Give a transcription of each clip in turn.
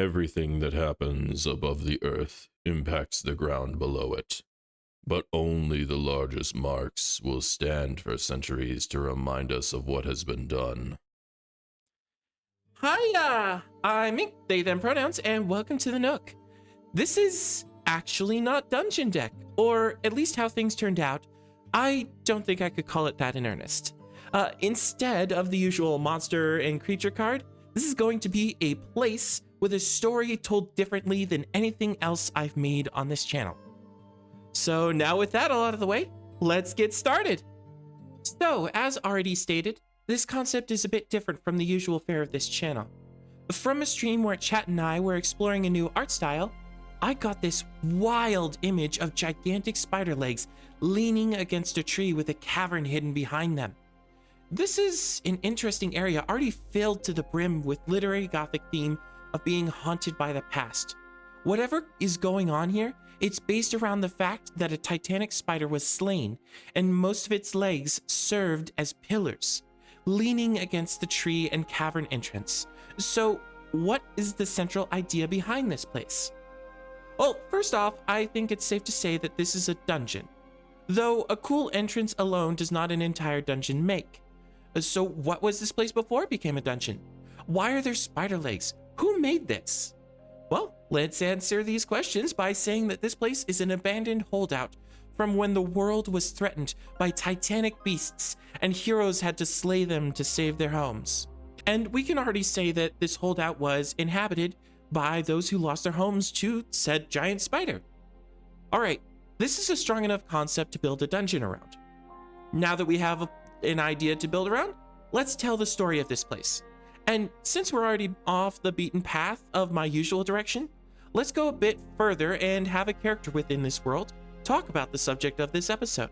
Everything that happens above the earth impacts the ground below it, but only the largest marks will stand for centuries to remind us of what has been done. Hiya! I'm Ink, they them pronouns, and welcome to the Nook. This is actually not Dungeon Deck, or at least how things turned out. I don't think I could call it that in earnest. Instead of the usual monster and creature card, this is going to be a place with a story told differently than anything else I've made on this channel. So now with that all out of the way, let's get started. So, as already stated, this concept is a bit different from the usual fare of this channel. From a stream where Chat and I were exploring a new art style, I got this wild image of gigantic spider legs leaning against a tree with a cavern hidden behind them. This is an interesting area already filled to the brim with literary gothic theme of being haunted by the past. Whatever is going on here, it's based around the fact that a titanic spider was slain and most of its legs served as pillars, leaning against the tree and cavern entrance. So what is the central idea behind this place? Well, first off, I think it's safe to say that this is a dungeon, though a cool entrance alone does not an entire dungeon make. So what was this place before it became a dungeon? Why are there spider legs? Who made this? Well, let's answer these questions by saying that this place is an abandoned holdout from when the world was threatened by titanic beasts and heroes had to slay them to save their homes. And we can already say that this holdout was inhabited by those who lost their homes to said giant spider. All right, this is a strong enough concept to build a dungeon around. Now that we have an idea to build around, let's tell the story of this place. And since we're already off the beaten path of my usual direction, let's go a bit further and have a character within this world talk about the subject of this episode.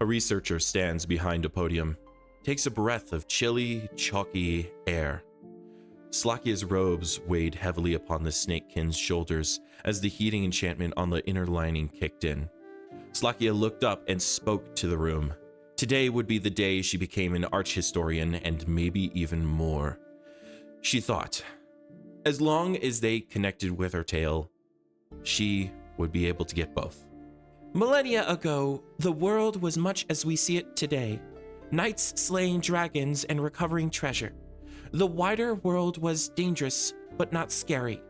A researcher stands behind a podium, takes a breath of chilly, chalky air. Slakia's robes weighed heavily upon the snakekin's shoulders as the heating enchantment on the inner lining kicked in. Slakia looked up and spoke to the room. Today would be the day she became an arch historian and maybe even more. She thought, as long as they connected with her tale, she would be able to get both. Millennia ago, the world was much as we see it today. Knights slaying dragons and recovering treasure. The wider world was dangerous, but not scary.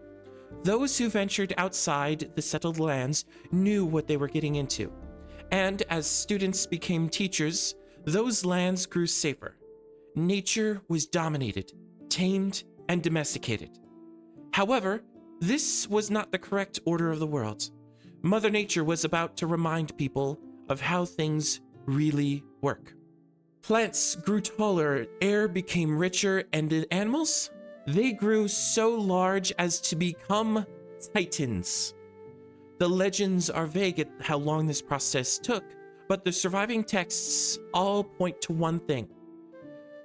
Those who ventured outside the settled lands knew what they were getting into. And as students became teachers, those lands grew safer. Nature was dominated, tamed, and domesticated. However, this was not the correct order of the world. Mother Nature was about to remind people of how things really work. Plants grew taller, air became richer, and the animals, they grew so large as to become titans. The legends are vague at how long this process took, but the surviving texts all point to one thing.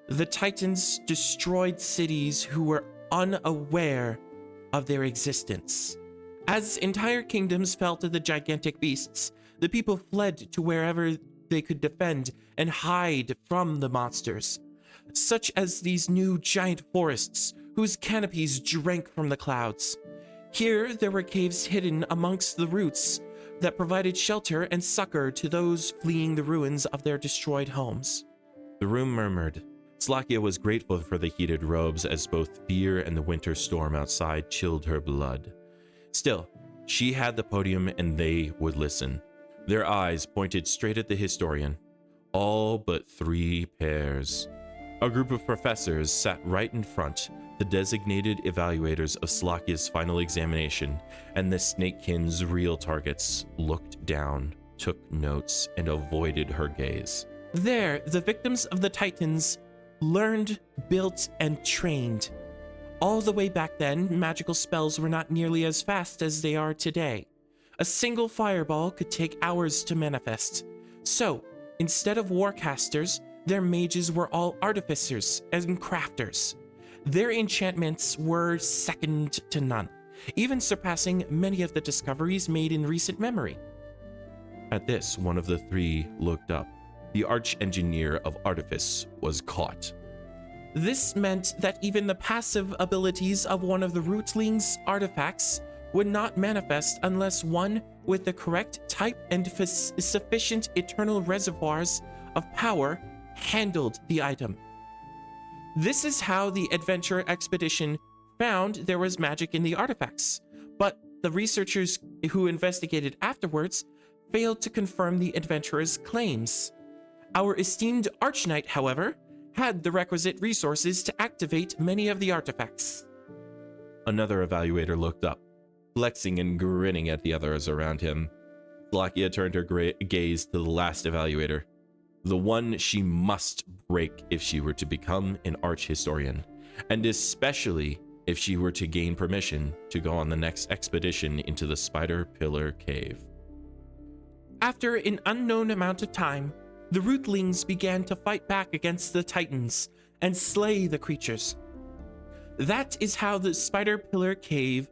The Titans destroyed cities who were unaware of their existence. As entire kingdoms fell to the gigantic beasts, the people fled to wherever they could defend and hide from the monsters, such as these new giant forests whose canopies drank from the clouds. Here, there were caves hidden amongst the roots that provided shelter and succor to those fleeing the ruins of their destroyed homes. The room murmured. Slakia was grateful for the heated robes as both fear and the winter storm outside chilled her blood. Still, she had the podium and they would listen. Their eyes pointed straight at the historian. All but 3 pairs. A group of professors sat right in front, the designated evaluators of Slakia's final examination, and the snakekin's real targets looked down, took notes, and avoided her gaze. There, the victims of the Titans learned, built, and trained. All the way back then, magical spells were not nearly as fast as they are today. A single fireball could take hours to manifest. So, instead of warcasters, their mages were all artificers and crafters. Their enchantments were second to none, even surpassing many of the discoveries made in recent memory. At this, one of the 3 looked up. The arch-engineer of artifice was caught. This meant that even the passive abilities of one of the Rootling's artifacts would not manifest unless one with the correct type and sufficient eternal reservoirs of power handled the item. This is how the adventure expedition found there was magic in the artifacts, but the researchers who investigated afterwards failed to confirm the adventurer's claims. Our esteemed Archknight, however, had the requisite resources to activate many of the artifacts. Another evaluator looked up, flexing and grinning at the others around him. Slakia turned her gaze to the last evaluator, the one she must break if she were to become an arch-historian, and especially if she were to gain permission to go on the next expedition into the Spider Pillar Cave. After an unknown amount of time, the Rootlings began to fight back against the Titans and slay the creatures. That is how the Spider Pillar Cave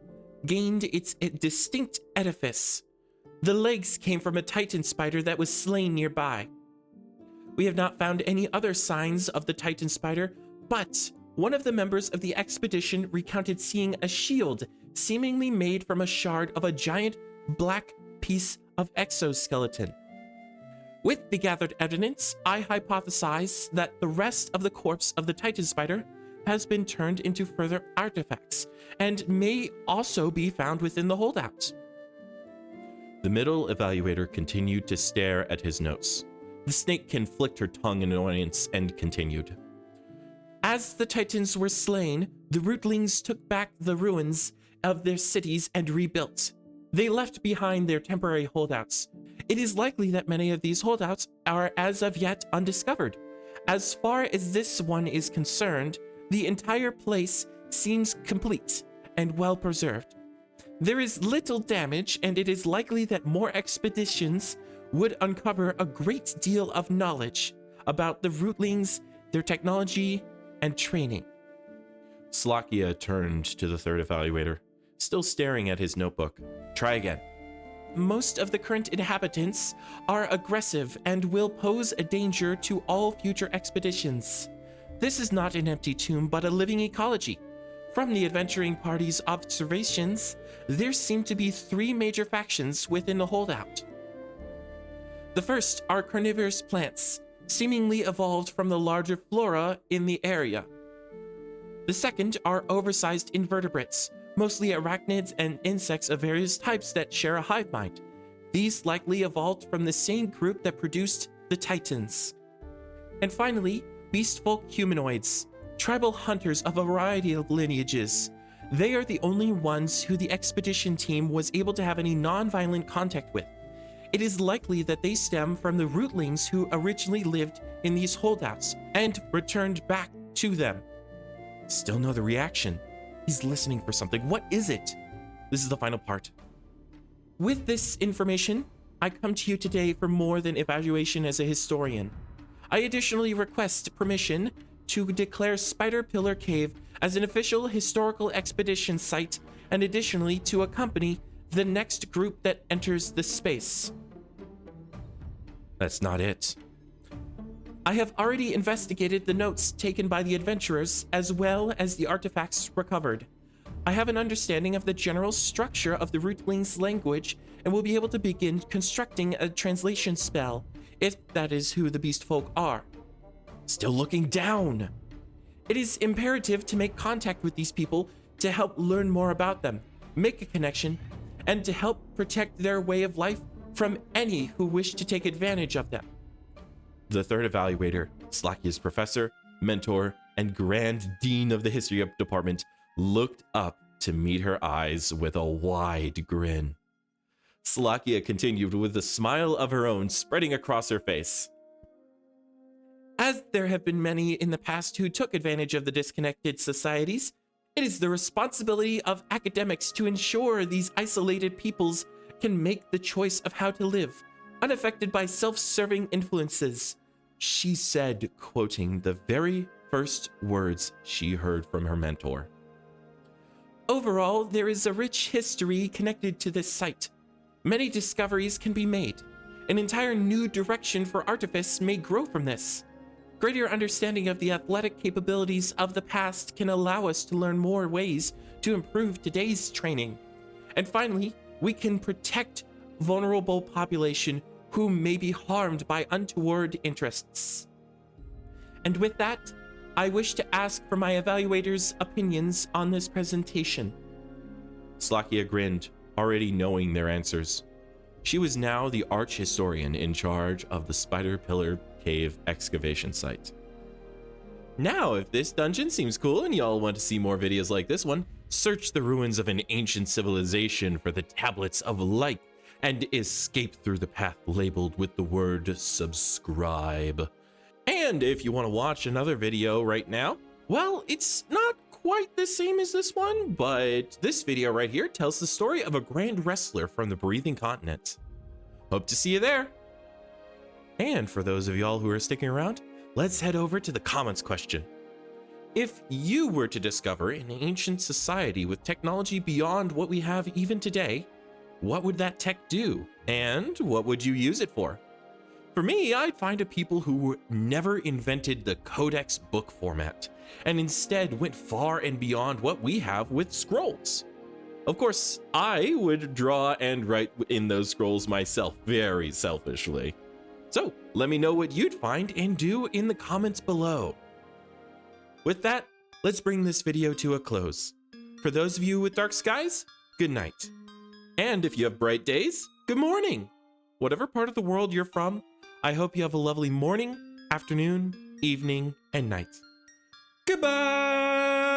gained its distinct edifice. The legs came from a Titan spider that was slain nearby. We have not found any other signs of the Titan spider, but one of the members of the expedition recounted seeing a shield seemingly made from a shard of a giant black piece of exoskeleton. With the gathered evidence, I hypothesize that the rest of the corpse of the Titan spider has been turned into further artifacts and may also be found within the holdout. The middle evaluator continued to stare at his notes. The snakekin flicked her tongue in annoyance and continued. As the Titans were slain, the Rootlings took back the ruins of their cities and rebuilt. They left behind their temporary holdouts. It is likely that many of these holdouts are as of yet undiscovered. As far as this one is concerned, the entire place seems complete and well preserved. There is little damage, and it is likely that more expeditions would uncover a great deal of knowledge about the Rootlings, their technology, and training. Slakia turned to the third evaluator, still staring at his notebook. Try again. Most of the current inhabitants are aggressive and will pose a danger to all future expeditions. This is not an empty tomb, but a living ecology. From the adventuring party's observations, there seem to be 3 major factions within the holdout. The first are carnivorous plants, seemingly evolved from the larger flora in the area. The second are oversized invertebrates, mostly arachnids and insects of various types that share a hive mind. These likely evolved from the same group that produced the Titans. And finally, beastfolk humanoids, tribal hunters of a variety of lineages. They are the only ones who the expedition team was able to have any non-violent contact with. It is likely that they stem from the Rootlings who originally lived in these holdouts and returned back to them. Still no reaction. He's listening for something. What is it? This is the final part. With this information, I come to you today for more than evaluation as a historian. I additionally request permission to declare Spider Pillar Cave as an official historical expedition site, and additionally to accompany the next group that enters the space. That's not it. I have already investigated the notes taken by the adventurers as well as the artifacts recovered. I have an understanding of the general structure of the Rootlings' language and will be able to begin constructing a translation spell, if that is who the beast folk are. Still looking down. It is imperative to make contact with these people to help learn more about them, make a connection, and to help protect their way of life from any who wish to take advantage of them. The third evaluator, Slakia's professor, mentor, and grand dean of the history department, looked up to meet her eyes with a wide grin. Slakia continued with a smile of her own spreading across her face. As there have been many in the past who took advantage of the disconnected societies, it is the responsibility of academics to ensure these isolated peoples can make the choice of how to live, unaffected by self-serving influences, she said, quoting the very first words she heard from her mentor. Overall, there is a rich history connected to this site. Many discoveries can be made. An entire new direction for artifice may grow from this. Greater understanding of the athletic capabilities of the past can allow us to learn more ways to improve today's training. And finally, we can protect vulnerable population who may be harmed by untoward interests. And with that, I wish to ask for my evaluators' opinions on this presentation. Slakia grinned, already knowing their answers. She was now the arch historian in charge of the Spider Pillar Cave excavation site. Now, if this dungeon seems cool and y'all want to see more videos like this one, search the ruins of an ancient civilization for the tablets of light and escape through the path labeled with the word subscribe. And if you want to watch another video right now, well, it's not quite the same as this one, but this video right here tells the story of a grand wrestler from the Breathing Continent. Hope to see you there. And for those of y'all who are sticking around, let's head over to the comments question. If you were to discover an ancient society with technology beyond what we have even today, what would that tech do? And what would you use it for? For me, I'd find a people who never invented the codex book format, and instead went far and beyond what we have with scrolls. Of course, I would draw and write in those scrolls myself, very selfishly. So let me know what you'd find and do in the comments below. With that, let's bring this video to a close. For those of you with dark skies, good night. And if you have bright days, good morning. Whatever part of the world you're from, I hope you have a lovely morning, afternoon, evening, and night. Goodbye!